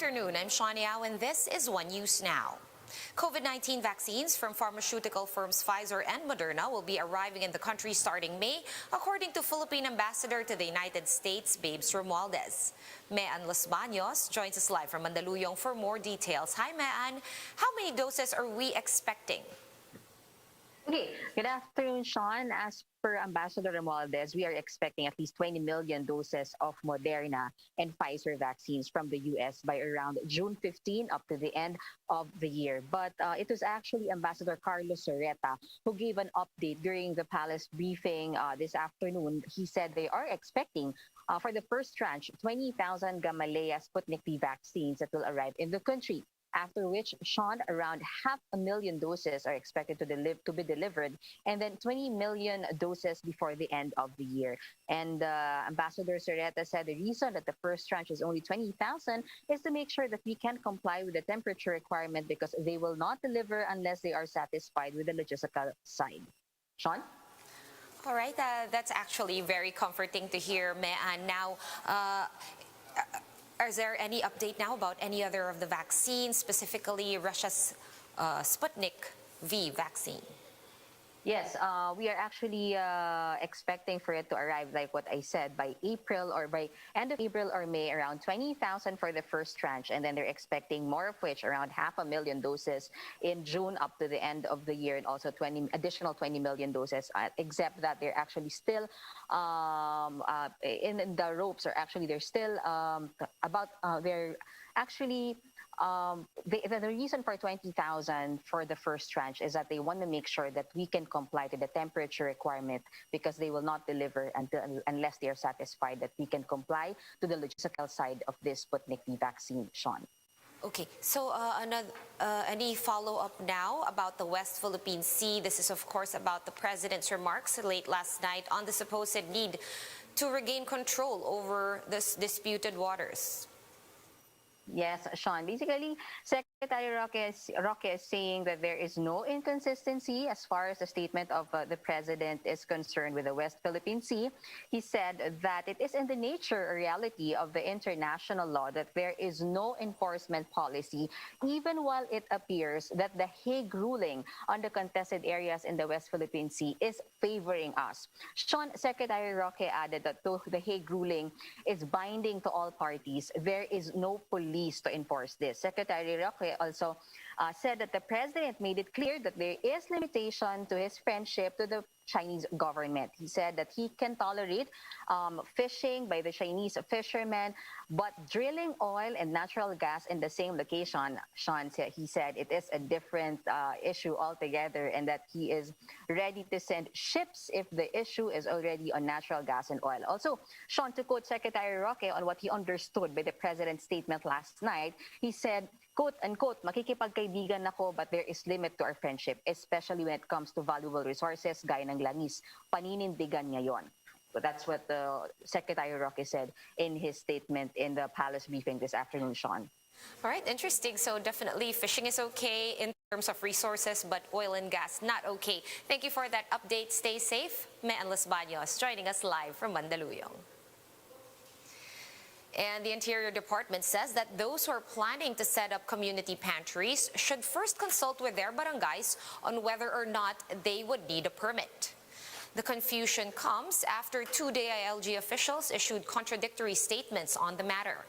afternoon. I'm Shawnee Au, and this is One News Now. COVID-19 vaccines from pharmaceutical firms Pfizer and Moderna will be arriving in the country starting May, according to Philippine Ambassador to the United States, Babes Romualdez. Mean Los Baños joins us live from Mandaluyong for more details. Hi, Mean. How many doses are we expecting? Okay, good afternoon, Sean. As per Ambassador Romualdez, we are expecting at least 20 million doses of Moderna and Pfizer vaccines from the U.S. by around June 15 up to the end of the year. But it was actually Ambassador Carlos Sorreta who gave an update during the palace briefing this afternoon. He said they are expecting for the first tranche 20,000 Gamaleya Sputnik V vaccines that will arrive in the country. After which, Sean, around 500,000 doses are expected to be delivered, and then 20 million doses before the end of the year. And Ambassador Sorreta said the reason that the first tranche is only 20,000 is to make sure that we can comply with the temperature requirement because they will not deliver unless they are satisfied with the logistical side. Sean? All right, that's actually very comforting to hear, Mean. Now, is there any update now about any other of the vaccines, specifically Russia's Sputnik V vaccine? Yes, we are actually expecting for it to arrive, like what I said, by April or by end of April or May, around 20,000 for the first tranche. And then they're expecting more of which, around 500,000 doses in June up to the end of the year, and also additional 20 million doses, except that they're actually still in the ropes, or actually they're still they're actually the reason for 20,000 for the first tranche is that they want to make sure that we can comply to the temperature requirement because they will not deliver unless they are satisfied that we can comply to the logistical side of this Sputnik V vaccine, Sean. Okay, so any follow-up now about the West Philippine Sea? This is, of course, about the president's remarks late last night on the supposed need to regain control over this disputed waters. Yes, Sean. Basically, Secretary Roque is saying that there is no inconsistency as far as the statement of the president is concerned with the West Philippine Sea. He said that it is in the nature or reality of the international law that there is no enforcement policy, even while it appears that the Hague ruling on the contested areas in the West Philippine Sea is favoring us. Sean, Secretary Roque added that though the Hague ruling is binding to all parties, there is no police to enforce this. Secretary Roque also said that the president made it clear that there is limitation to his friendship to the Chinese government. He said that he can tolerate fishing by the Chinese fishermen, but drilling oil and natural gas in the same location, Sean said, he said it is a different issue altogether, and that he is ready to send ships if the issue is already on natural gas and oil. Also, Sean, to quote Secretary Roque on what he understood by the president's statement last night, he said, quote unquote, makikipagkaibigan ako but there is limit to our friendship, especially when it comes to valuable resources gaya ng langis. Paninindigan niya yon. But that's what the Secretary Roque said in his statement in the palace briefing this afternoon, Sean. All right, interesting. So definitely fishing is okay in terms of resources, but oil and gas not okay. Thank you for that update. Stay safe. Mean Los Baños joining us live from Mandaluyong. And the Interior Department says that those who are planning to set up community pantries should first consult with their barangays on whether or not they would need a permit. The confusion comes after two DILG officials issued contradictory statements on the matter.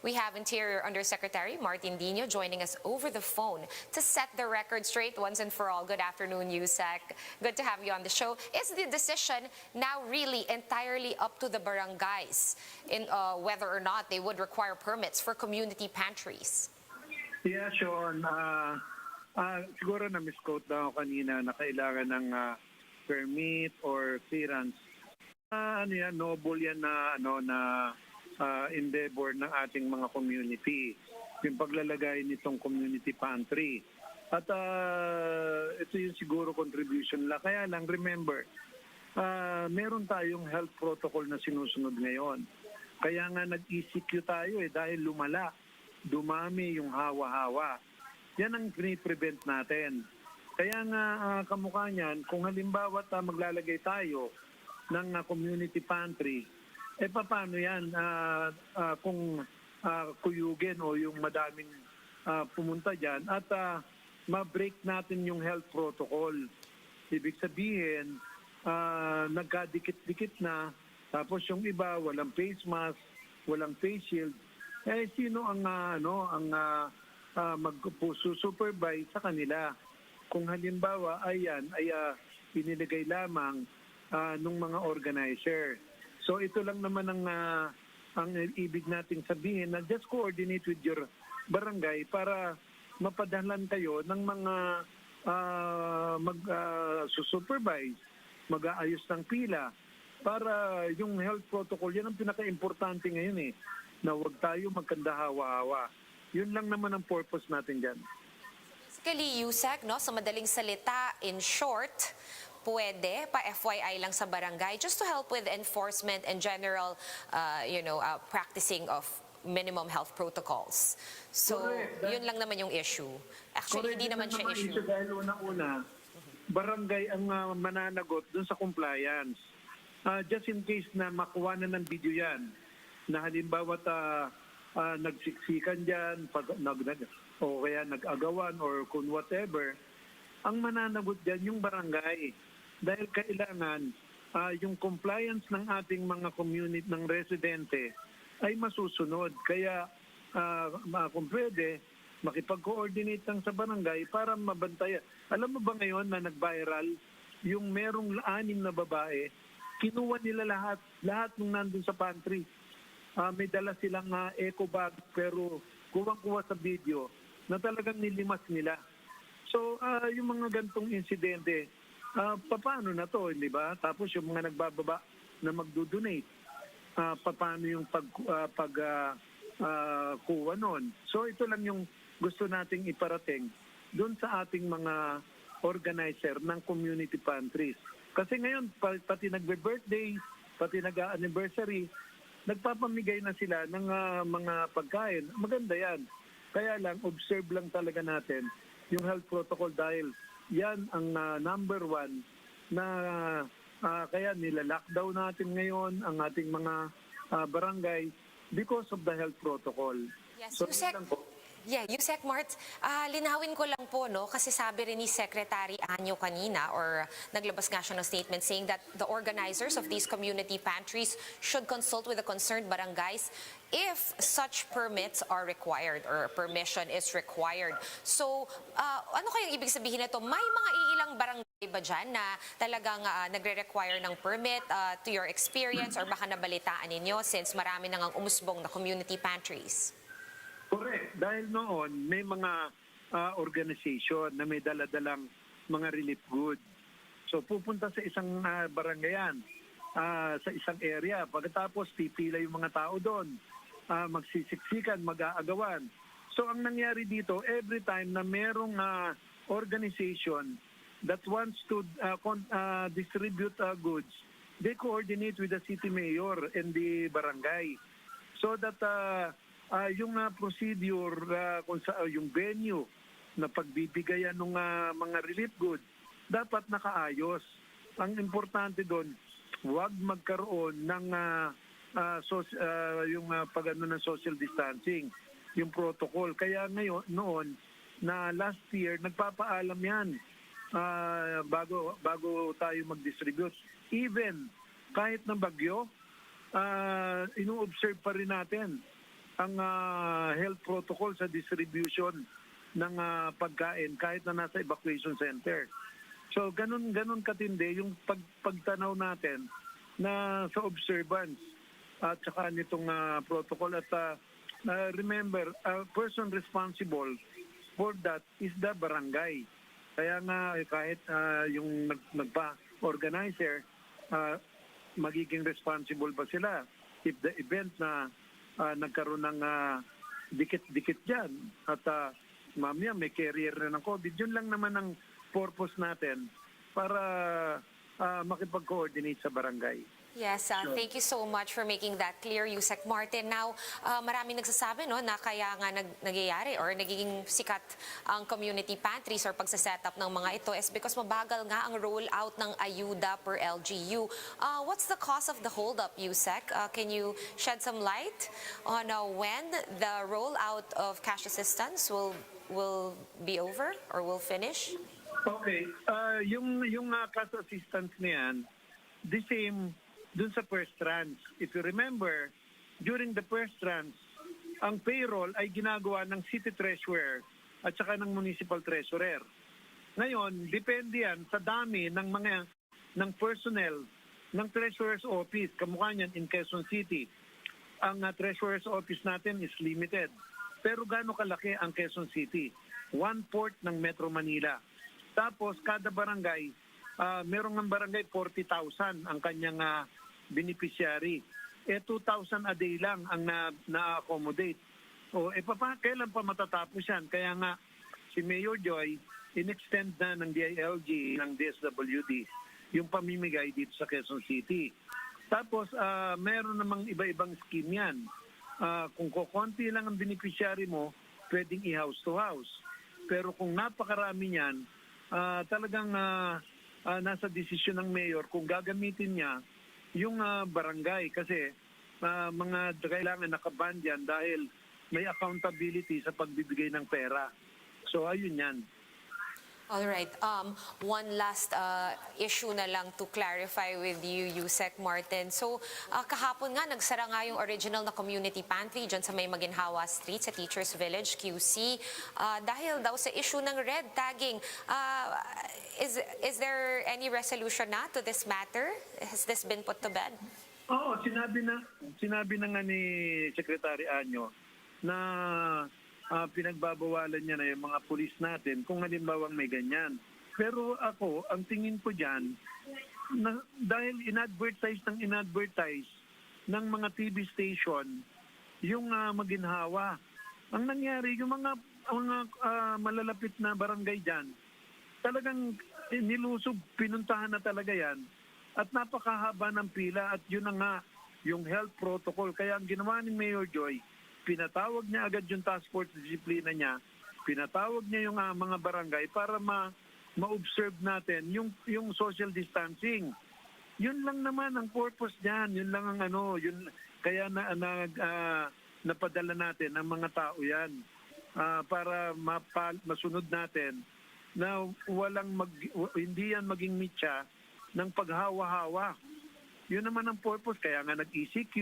We have Interior Undersecretary Martin Dino joining us over the phone to set the record straight once and for all. Good afternoon, USEC. Good to have you on the show. Is the decision now really entirely up to the barangays in whether or not they would require permits for community pantries? Yeah, Sean. Siguro na-misquote daw kanina na kailangan ng permit or clearance. Noble yan na endeavor ng ating mga community, yung paglalagay nitong community pantry. At ito yung siguro contribution lang. Kaya lang, remember, meron tayong health protocol na sinusunod ngayon. Kaya nga nag-ECQ tayo dahil dumami yung hawa-hawa. Yan ang pre-prevent natin. Kaya nga kamukha niyan, kung halimbawa maglalagay tayo ng community pantry, paano yan kung kuyugin o yung madaming pumunta dyan at ma-break natin yung health protocol. Ibig sabihin, nagkadikit-dikit na, tapos yung iba walang face mask, walang face shield. Sino ang mag-supervise sa kanila? Kung halimbawa ay iniligay lamang ng mga organizer. So ito lang naman ang ibig nating sabihin, na just coordinate with your barangay para mapadalan kayo ng mga mag-supervise, mag-aayos ng pila para yung health protocol, yan ang pinaka-importante ngayon na huwag tayo magkandahawa-hawa. Yun lang naman ang purpose natin dyan. Basically, Yusek, no, sa madaling salita, in short, pwede pa FYI lang sa barangay just to help with enforcement and general, practicing of minimum health protocols. So, Correct. yun lang naman yung issue. Actually, hindi naman siya issue. Dahil una-una, barangay ang mananagot dun sa compliance. Just in case na makuha na ng video yan, na halimbawa nagsiksikan dyan, o kaya nag-agawan or kung whatever, ang mananagot dyan yung barangay. Dahil kailangan yung compliance ng ating mga community, ng residente, ay masusunod. Kaya kung pwede, makipag-coordinate lang sa barangay para mabantayan. Alam mo ba ngayon na nag-viral yung merong 6 na babae, kinuha nila lahat nung nandun sa pantry. May dala silang eco bag pero kuwang-kuwa sa video na talagang nilimas nila. So yung mga gantong insidente, paano na to, di ba? Tapos yung mga nagbababa na magdo-donate, paano yung kuha nun. So ito lang yung gusto nating iparating doon sa ating mga organizer ng community pantries. Kasi ngayon, pati nagbe-birthday, pati nag-anniversary, nagpapamigay na sila ng mga pagkain. Maganda yan. Kaya lang, observe lang talaga natin yung health protocol dahil yan ang number 1 na kaya nila-lockdown natin ngayon ang ating mga barangay because of the health protocol. Yes, So, Yusek. yun lang po. Yeah, Yusek Mart, linawin ko lang po, no, kasi sabi rin ni Secretary Anyo kanina, or naglabas nga siya ng statement saying that the organizers of these community pantries should consult with the concerned barangays if such permits are required or permission is required. So, ano kayang ibig sabihin nito? May mga iilang barangay ba dyan na talagang nagre-require ng permit to your experience, or baka nabalitaan ninyo since marami nang umusbong na community pantries? Correct. Dahil noon, may mga organization na may daladalang mga relief goods. So pupunta sa isang barangayan, sa isang area. Pagkatapos, pipila yung mga tao doon. Magsisiksikan, mag-aagawan. So ang nangyari dito, every time na merong organization that wants to distribute goods, they coordinate with the city mayor and the barangay. So that yung procedure, yung venue na pagbibigayan ng mga relief goods, dapat nakaayos. Ang importante doon, huwag magkaroon ng ng social distancing, yung protocol. Kaya noon, na last year, nagpapaalam yan bago tayo mag-distribute. Even kahit ng bagyo, ino-observe pa rin natin ang health protocol sa distribution ng pagkain kahit na nasa evacuation center. So ganun katindi yung pagtanaw natin na sa observance at saka nitong protocol. At remember, a person responsible for that is the barangay. Kaya nga kahit yung nagpa-organizer, magiging responsible ba sila if the event na nagkaroon ng dikit-dikit dyan at mamaya may carrier na ng COVID. Yun lang naman ang purpose natin para makipag-coordinate sa barangay. Yes, thank you so much for making that clear, Yusek Martin. Now, maraming nagsasabi no, na kaya nga nagyayari or nagiging sikat ang community pantries or pagsaset up ng mga ito is because mabagal nga ang rollout ng ayuda per LGU. What's the cause of the holdup, Yusek? Can you shed some light on when the rollout of cash assistance will be over or will finish? Okay, yung cash assistance niyan, the same dun sa first tranche. If you remember, during the first tranche, ang payroll ay ginagawa ng city treasurer at saka ng municipal treasurer. Ngayon, depende yan sa dami ng personnel ng treasurer's office. Kamukha niyan in Quezon City. Ang treasurer's office natin is limited. Pero gaano kalaki ang Quezon City? 1/4 ng Metro Manila. Tapos kada barangay, merong ng barangay 40,000 ang kanyang beneficiary. 2,000 a day lang ang na-accommodate. Kailan pa matatapos yan? Kaya nga, si Mayor Joy, in-extend na ng DILG, ng DSWD, yung pamimigay dito sa Quezon City. Tapos, meron namang iba-ibang scheme yan. Kung kukonti lang ang beneficiary mo, pwedeng i-house to house. Pero kung napakarami niyan, talagang nasa desisyon ng mayor kung gagamitin niya yung barangay kasi mga kailangan nakaban yan dahil may accountability sa pagbibigay ng pera. So ayun yan. All right. One last issue na lang to clarify with you, Yusek Martin. So, kahapon nga, nagsara nga yung original na community pantry dyan sa may Maginhawa Street sa Teachers Village, QC. Dahil daw sa issue ng red tagging, is there any resolution na to this matter? Has this been put to bed? Oo, sinabi na nga ni Secretary Anyo na pinagbabawalan niya na yung mga pulis natin kung halimbawang may ganyan. Pero ako, ang tingin ko dyan, dahil inadvertise ng mga TV station yung Maginhawa. Ang nangyari, yung mga malalapit na barangay dyan, talagang nilusob, pinuntahan na talaga yan. At napakahaba ng pila at yun na nga, yung health protocol. Kaya ang ginawa ni Mayor Joy, pinatawag niya agad yung task force disiplina niya, pinatawag niya yung mga barangay para ma-observe natin yung social distancing. Yun lang naman ang purpose niyan, yun lang ang kaya napadala natin ang mga tao yan para masunod natin na hindi yan maging mitya ng paghawa-hawa. Yun naman ang purpose, kaya nga nag-ECQ,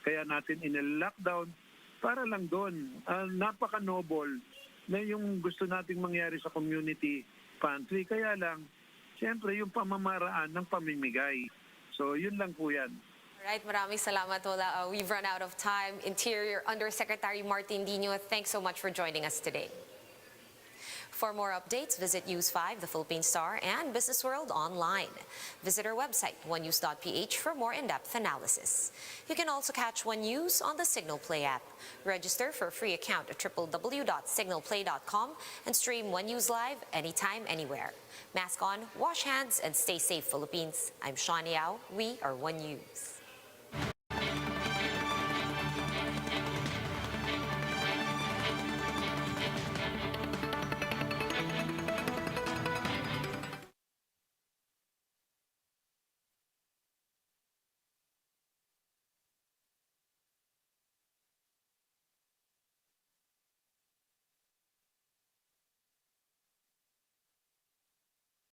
kaya natin in-lockdown, para lang doon. Napaka-noble na yung gusto nating mangyari sa community pantry. Kaya lang, siyempre yung pamamaraan ng pamimigay. So, yun lang po yan. Alright, maraming salamat. We've run out of time. Interior Undersecretary Martin Dino, thanks so much for joining us today. For more updates, visit News 5, the Philippine Star, and Business World online. Visit our website, onenews.ph, for more in-depth analysis. You can also catch One News on the Signal Play app. Register for a free account at www.signalplay.com and stream One News live anytime, anywhere. Mask on, wash hands, and stay safe, Philippines. I'm Shawn Yao. We are One News.